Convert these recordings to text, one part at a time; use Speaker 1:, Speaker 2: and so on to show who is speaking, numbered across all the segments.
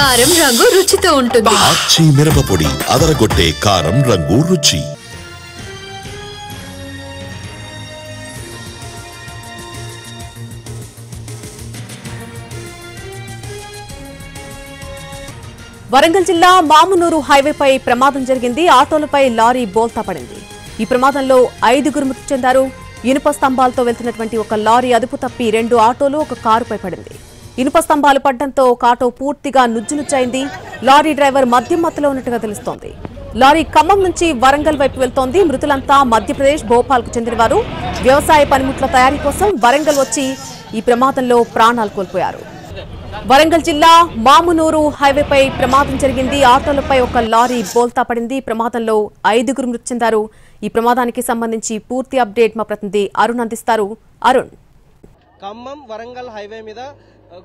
Speaker 1: కారం రంగు రుచితో ఉంటుంది.
Speaker 2: ఆచి మిరపపొడి అదరగొట్టే కారం రంగు రుచి.
Speaker 3: వరంగల్ జిల్లా మామునూరు హైవేపై ప్రమాదం జరిగింది. ఆటోలపై లారీ బోల్తా పడింది. ఈ ప్రమాదంలో 5గురు మృతి చెందారు. ఇనుప స్తంభాలతో వెళ్తున్నటువంటి ఒక లారీ అదుపు తప్పి 2 ఆటోలు ఒక కారుపై పడింది. ఇనుప స్తంభాలు పడడంతో ఒక ఆటో పూర్తిగా నుజ్జునుచ్చైంది. లారీ డ్రైవర్ మద్యం మత్తులో ఉన్నట్టుగా తెలుస్తోంది. లారీ ఖమ్మం నుంచి వరంగల్ వైపు వెళ్తోంది. మృతులంతా మధ్యప్రదేశ్ భోపాల్కు చెందినవారు. వ్యవసాయ పనిముట్ల తయారీ కోసం వరంగల్ వచ్చి ఈ ప్రమాదంలో ప్రాణాలు కోల్పోయారు. వరంగల్ జిల్లా మామునూరు హైవేపై ప్రమాదం జరిగింది. ఆటోలపై ఒక లారీ బోల్తా పడింది. ప్రమాదంలో 5గురు మృతి చెందారు. ఈ ప్రమాదానికి సంబంధించి పూర్తి అప్డేట్ మా ప్రతినిధి అరుణ్ అందిస్తారు. అరుణ్,
Speaker 4: ఖమ్మం వరంగల్ హైవే మీద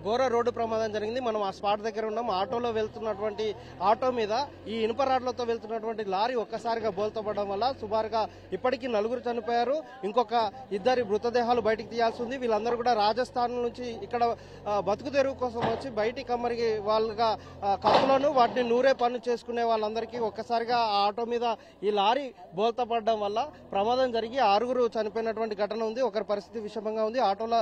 Speaker 4: ఘోర రోడ్డు ప్రమాదం జరిగింది. మనం ఆ స్పాట్ దగ్గర ఉన్నాం. ఆటోలో వెళ్తున్నటువంటి ఆటో మీద ఈ ఇనుప రాడ్లతో వెళ్తున్నటువంటి లారీ ఒక్కసారిగా బోల్తపడడం వల్ల సుమారుగా ఇప్పటికీ 4 చనిపోయారు. ఇంకొక 2 మృతదేహాలు బయటికి తీయాల్సి ఉంది. వీళ్ళందరూ కూడా రాజస్థాన్ నుంచి ఇక్కడ బతుకు తెరువు కోసం వచ్చి బయటికి అమ్మరికి వాళ్ళుగా కప్పులను వాటిని నూరే పనులు చేసుకునే వాళ్ళందరికీ ఒక్కసారిగా ఆ ఆటో మీద ఈ లారీ బోల్తపడడం వల్ల ప్రమాదం జరిగి 6గురు చనిపోయినటువంటి ఘటన ఉంది. ఒకరి పరిస్థితి విషమంగా ఉంది. ఆటోలో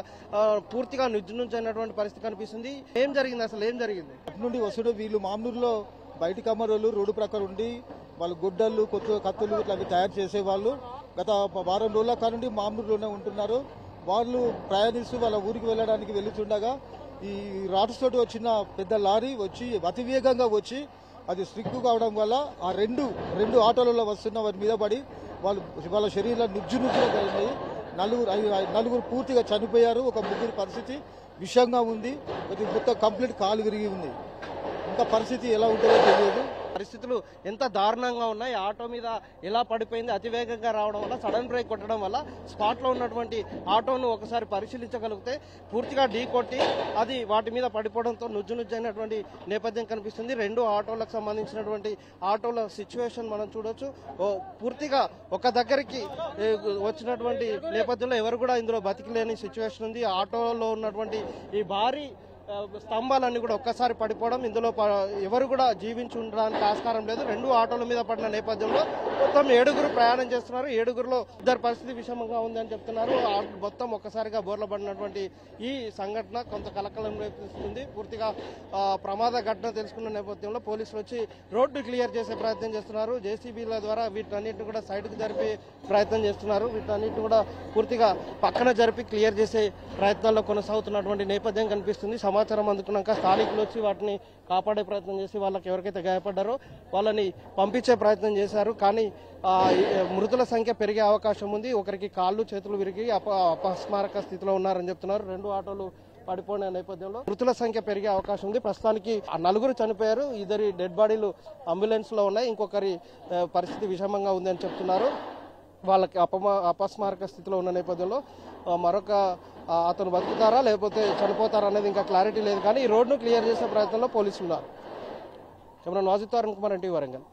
Speaker 4: పూర్తిగా నిర్జనుంచైనటువంటి పరిస్థితి కనిపిస్తుంది. ఏం జరిగింది, అసలు ఏం జరిగింది?
Speaker 5: నుండి వస్తుడు వీళ్ళు మామూలులో బయటి కమ్మరోళ్ళు రోడ్డు ప్రక్కన ఉండి వాళ్ళు గుడ్డలు కత్తులు ఇట్లా అవి తయారు చేసేవాళ్ళు. గత వారం రోజుల కానుండి మామూలులోనే ఉంటున్నారు. వాళ్ళు ప్రయాణిస్తూ వాళ్ళ ఊరికి వెళ్ళడానికి వెళ్తుండగా ఈ రాడ్స్ తోటి వచ్చిన పెద్ద లారీ వచ్చి అతి వేగంగా వచ్చి అది స్లిప్ కావడం వల్ల ఆ రెండు ఆటోలలో వస్తున్న వారి మీద పడి వాళ్ళ శరీరాలు నుజ్జునుజ్జులు నలుగురు పూర్తిగా చనిపోయారు. ఒక 3 పరిస్థితి విషంగా ఉంది. మొత్తం కంప్లీట్ కాలు విరిగి ఉంది. ఇంకా పరిస్థితి ఎలా ఉంటుందో తెలియదు.
Speaker 4: పరిస్థితులు ఎంత దారుణంగా ఉన్నాయి. ఆటో మీద ఎలా పడిపోయింది, అతివేగంగా రావడం వల్ల సడన్ బ్రేక్ కొట్టడం వల్ల స్పాట్ లో ఉన్నటువంటి ఆటోను ఒకసారి పరిశీలించగలిగితే పూర్తిగా ఢీ కొట్టి అది వాటి మీద పడిపోవడంతో నుజ్జునుజ్జైనటువంటి నేపథ్యం కనిపిస్తుంది. 2 ఆటోలకు సంబంధించినటువంటి ఆటోల సిచ్యువేషన్ మనం చూడొచ్చు. పూర్తిగా ఒక దగ్గరికి వచ్చినటువంటి నేపథ్యంలో ఎవరు కూడా ఇందులో బతికిలేని సిచ్యువేషన్ ఉంది. ఆటోలో ఉన్నటువంటి ఈ భారీ స్తంభాలన్నీ కూడా ఒక్కసారి పడిపోవడం, ఇందులో ఎవరు కూడా జీవించి ఉండడానికి ఆస్కారం లేదు. 2 ఆటోల మీద పడిన నేపథ్యంలో మొత్తం 7గురు ప్రయాణం చేస్తున్నారు. 7గురులో 2 పరిస్థితి విషమంగా ఉంది అని చెప్తున్నారు. మొత్తం ఒక్కసారిగా బోర్ల పడినటువంటి ఈ సంఘటన కొంత కలకలం రేపిస్తుంది. పూర్తిగా ప్రమాద ఘటన తెలుసుకున్న నేపథ్యంలో పోలీసులు వచ్చి రోడ్డు క్లియర్ చేసే ప్రయత్నం చేస్తున్నారు. జేసీబీల ద్వారా వీటన్నిటిని కూడా సైడ్కు జరిపే ప్రయత్నం చేస్తున్నారు. వీటన్నిటిని కూడా పూర్తిగా పక్కన జరిపి క్లియర్ చేసే ప్రయత్నాల్లో కొనసాగుతున్నటువంటి నేపథ్యం కనిపిస్తుంది. సమాచారం అందుకున్నాక స్థానికులు వచ్చి వాటిని కాపాడే ప్రయత్నం చేసి వాళ్ళకి ఎవరికైతే గాయపడ్డారో వాళ్ళని పంపించే ప్రయత్నం చేశారు. కానీ మృతుల సంఖ్య పెరిగే అవకాశం ఉంది. ఒకరికి కాళ్ళు చేతులు విరిగి అపస్మారక స్థితిలో ఉన్నారని చెప్తున్నారు. 2 ఆటోలు పడిపోయిన నేపథ్యంలో మృతుల సంఖ్య పెరిగే అవకాశం ఉంది. ప్రస్తుతానికి 4గురు చనిపోయారు. 2 డెడ్ బాడీలు అంబులెన్స్ లో ఉన్నాయి. ఇంకొకరి పరిస్థితి విషమంగా ఉంది అని చెప్తున్నారు. వాళ్ళకి అపస్మారక స్థితిలో ఉన్న నేపథ్యంలో మరొక అతను బతుకుతారా లేకపోతే చనిపోతారా అనేది ఇంకా క్లారిటీ లేదు. కానీ ఈ రోడ్ను క్లియర్ చేసే ప్రయత్నంలో పోలీసులు ఉన్నారు. Camera Wajid Arun Kumar, NTV Warangal.